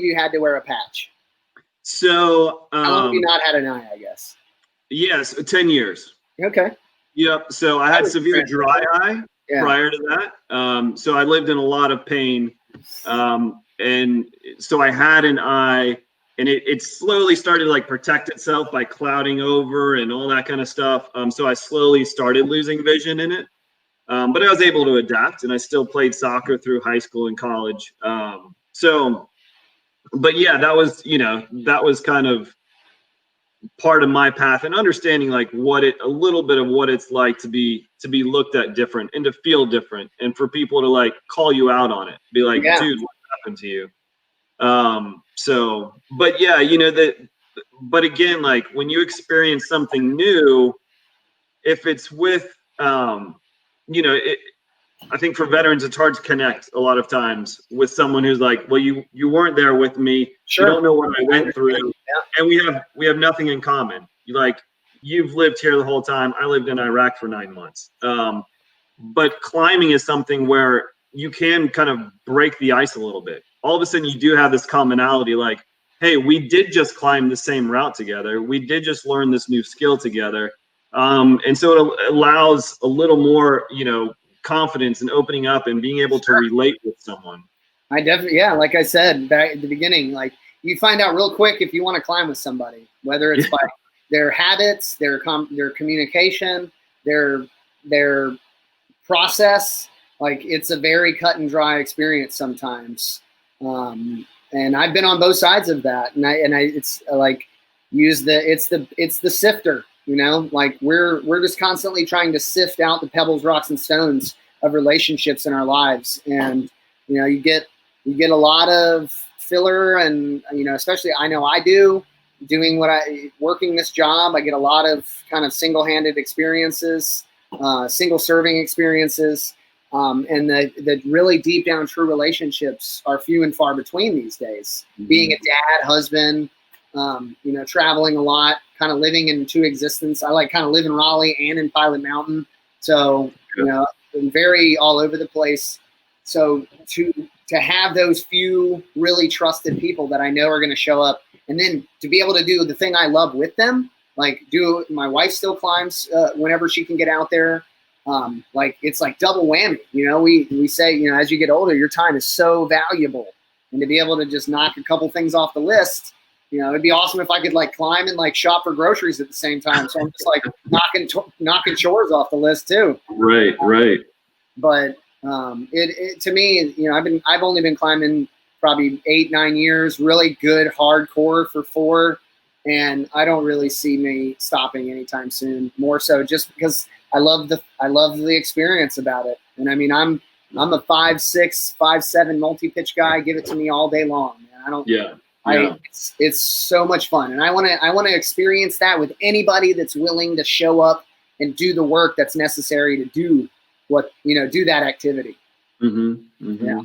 you had to wear a patch? So how long have you not had an eye, I guess? Yes, 10 years. Okay. Yep. So I had severe dry eye prior to that. So I lived in a lot of pain. And so I had an eye, and it slowly started to like protect itself by clouding over and all that kind of stuff. So I slowly started losing vision in it. But I was able to adapt, and I still played soccer through high school and college. But yeah, that was kind of part of my path, and understanding like a little bit of what it's like to be looked at different and to feel different, and for people to like call you out on it, be like, dude, what happened to you? But yeah, but again, like when you experience something new, if it's with, I think for veterans, it's hard to connect a lot of times with someone who's like, well, you weren't there with me. Sure. You don't know what I went through. And we have nothing in common. You've lived here the whole time. I lived in Iraq for 9 months. But climbing is something where you can kind of break the ice a little bit. All of a sudden you do have this commonality, like, hey, we did just climb the same route together. We did just learn this new skill together. And so it allows a little more, confidence and opening up and being able to relate with someone. I definitely, like I said back at the beginning, like you find out real quick if you want to climb with somebody, whether it's by their habits, their communication, their process. Like it's a very cut and dry experience sometimes. And I've been on both sides of that. And it's like it's the sifter, like we're just constantly trying to sift out the pebbles, rocks, and stones of relationships in our lives. And, you get a lot of filler, and, especially I know I do working this job. I get a lot of kind of single-handed experiences, single serving experiences. And the really deep down true relationships are few and far between these days. Mm-hmm. Being a dad, husband, traveling a lot, kind of living in two existence. I like kind of live in Raleigh and in Pilot Mountain. So, I'm very all over the place. So to have those few really trusted people that I know are going to show up, and then to be able to do the thing I love with them, like my wife still climbs whenever she can get out there. Like it's like double whammy, we say, as you get older, your time is so valuable, and to be able to just knock a couple things off the list, it'd be awesome if I could like climb and like shop for groceries at the same time. So I'm just like knocking chores off the list too. Right. But it to me, I've only been climbing probably 8-9 years, really good hardcore for 4. And I don't really see me stopping anytime soon. More so just because I love the experience about it. And I mean, I'm a 5'6", 5'7" multi-pitch guy. Give it to me all day long, man. I don't. Yeah. It's so much fun, and I want to experience that with anybody that's willing to show up and do the work that's necessary to do do that activity. Mm-hmm.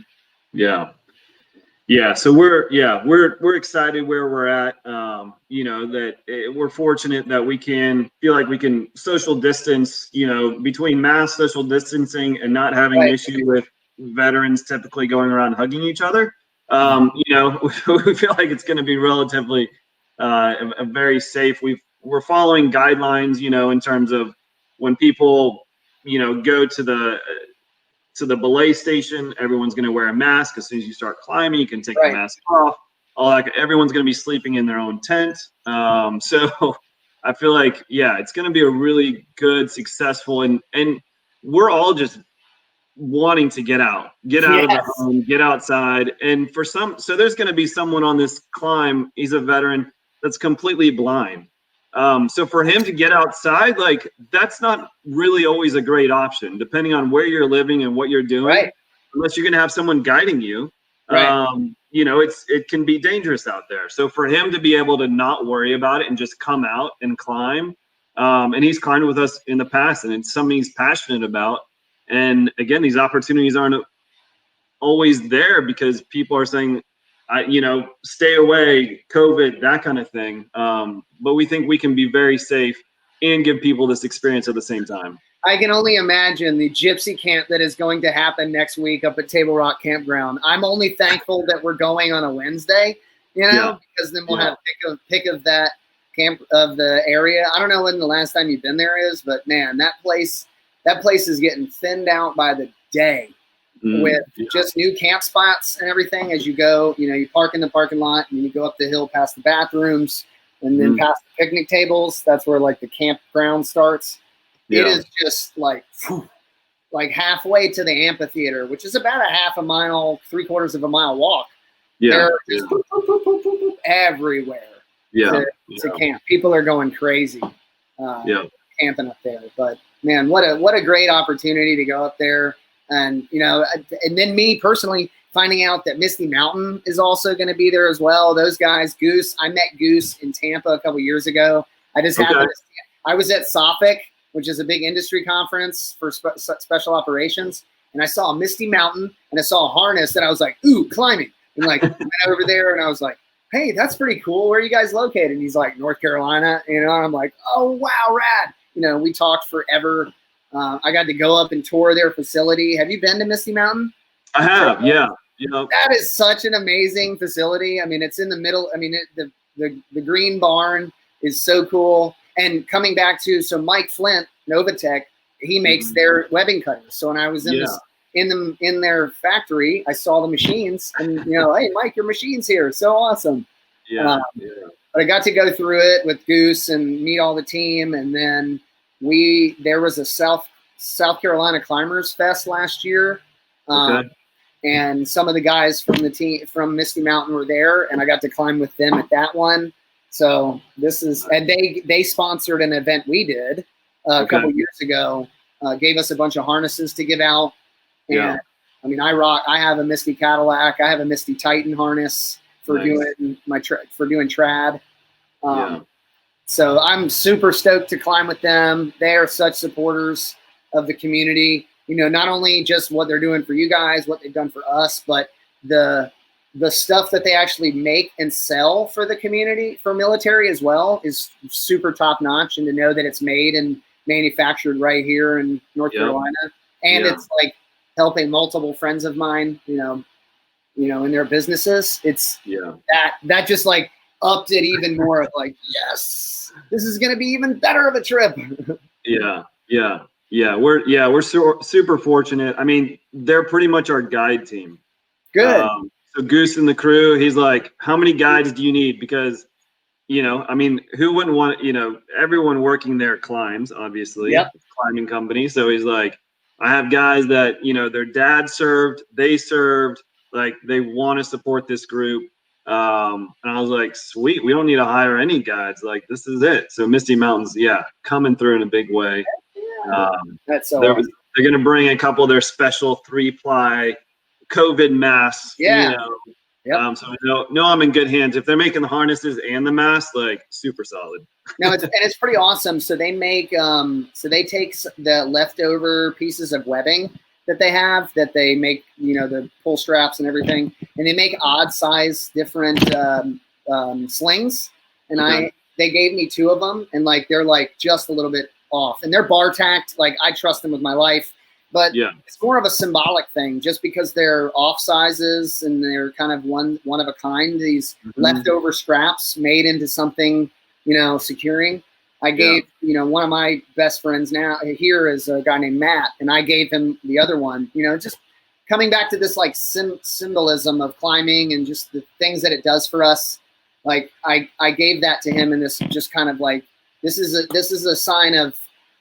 Yeah. So we're excited where we're at. We're fortunate that we can feel like we can social distance, between mass social distancing and not having an issue with veterans typically going around hugging each other. We feel like it's going to be relatively a very safe. We're following guidelines, in terms of when people, go to the belay station, everyone's going to wear a mask. As soon as you start climbing, you can take the mask off. Everyone's going to be sleeping in their own tent. So I feel like, it's going to be a really good, successful, and we're all just wanting to get out of the home, get outside. And so there's going to be someone on this climb, he's a veteran, that's completely blind. So for him to get outside, like that's not really always a great option, depending on where you're living and what you're doing, unless you're going to have someone guiding you. It can be dangerous out there. So for him to be able to not worry about it and just come out and climb, and he's climbed with us in the past, and it's something he's passionate about. And again, these opportunities aren't always there because people are saying, stay away, COVID, that kind of thing. But we think we can be very safe and give people this experience at the same time. I can only imagine the gypsy camp that is going to happen next week up at Table Rock Campground. I'm only thankful that we're going on a Wednesday, because then we'll have pick of that camp of the area. I don't know when the last time you've been there is, but man, that place is getting thinned out by the day with just new camp spots and everything. As you go, you park in the parking lot and you go up the hill past the bathrooms and then past the picnic tables. That's where like the campground starts. Yeah. It is just like halfway to the amphitheater, which is about a half a mile, 3/4 of a mile walk. Yeah. They're just everywhere to camp. People are going crazy camping up there. But man, what a great opportunity to go up there. And, and then me personally finding out that Misty Mountain is also going to be there as well. Those guys, Goose, I met Goose in Tampa a couple years ago. I just happened to see it. I was at SOFIC, which is a big industry conference for special operations. And I saw Misty Mountain and I saw a harness and I was like, ooh, climbing. And like went over there and I was like, hey, that's pretty cool. Where are you guys located? And he's like, North Carolina. And I'm like, oh, wow, rad. We talked forever. I got to go up and tour their facility. Have you been to Misty Mountain? I have, yeah. That is such an amazing facility. I mean, it's in the middle. I mean, the green barn is so cool. And coming back to, so Mike Flint, Novatech, he makes their webbing cutters. So when I was in their factory, I saw the machines and, hey, Mike, your machine's here. So awesome. Yeah. But I got to go through it with Goose and meet all the team. And then there was a South Carolina Climbers Fest last year. And some of the guys from the team from Misty Mountain were there, and I got to climb with them at that one. So and they sponsored an event we did a couple years ago, gave us a bunch of harnesses to give out. And I mean, I have a Misty Cadillac. I have a Misty Titan harness for doing trad. So I'm super stoked to climb with them. They are such supporters of the community. Not only just what they're doing for you guys, what they've done for us, but the stuff that they actually make and sell for the community, for military as well, is super top notch. And to know that it's made and manufactured right here in North Carolina, and it's like helping multiple friends of mine, in their businesses. It's that just like upped it even more. Of like, yes, this is going to be even better of a trip. We're super fortunate. I mean, they're pretty much our guide team. Good. So Goose and the crew, he's like, how many guides do you need? Because, I mean, who wouldn't want, everyone working there climbs, obviously, climbing company. So he's like, I have guys that, their dad served, they served, like they want to support this group. And I was like, sweet, we don't need to hire any guides. Like, this is it. So Misty Mountains, coming through in a big way. That's so they're going to bring a couple of their special 3-ply COVID masks. So I'm in good hands. If they're making the harnesses and the masks, like super solid. No, it's pretty awesome. So they make they take the leftover pieces of webbing that they have, that they make, the pull straps and everything, and they make odd size different slings. And they gave me 2 of them, and like they're like just a little bit off, and they're bar tacked. Like I trust them with my life, but it's more of a symbolic thing, just because they're off sizes and they're kind of one of a kind. These leftover scraps made into something, securing. I gave, one of my best friends now here is a guy named Matt, and I gave him the other one, just coming back to this like symbolism of climbing and just the things that it does for us. Like I gave that to him, and this just kind of like, this is a sign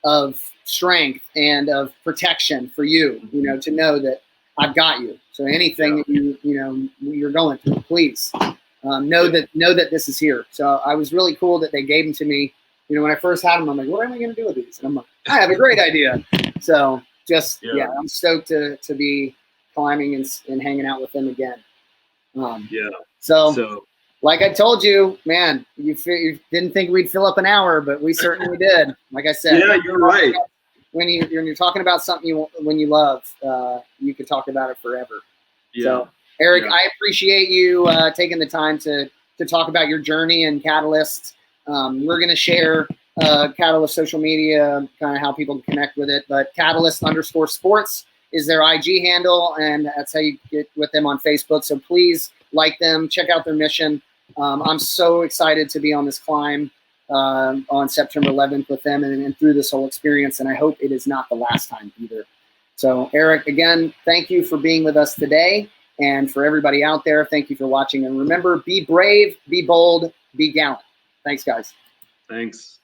of strength and of protection for you, to know that I've got you. So anything that you're going through, please know that this is here. So I was really cool that they gave them to me. When I first had them, I'm like, what am I going to do with these? And I'm like, I have a great idea. So just I'm stoked to be climbing and hanging out with them again. So like I told you, man, you didn't think we'd fill up an hour, but we certainly did. Like I said, you're right. When you're talking about something when you love, you could talk about it forever. So, Eric, I appreciate you taking the time to talk about your journey and Catalyst. We're going to share Catalyst social media, kind of how people can connect with it. But Catalyst_sports is their IG handle, and that's how you get with them on Facebook. So please like them, check out their mission. I'm so excited to be on this climb on September 11th with them and through this whole experience, and I hope it is not the last time either. So Eric, again, thank you for being with us today, and for everybody out there, thank you for watching. And remember, be brave, be bold, be gallant. Thanks, guys. Thanks.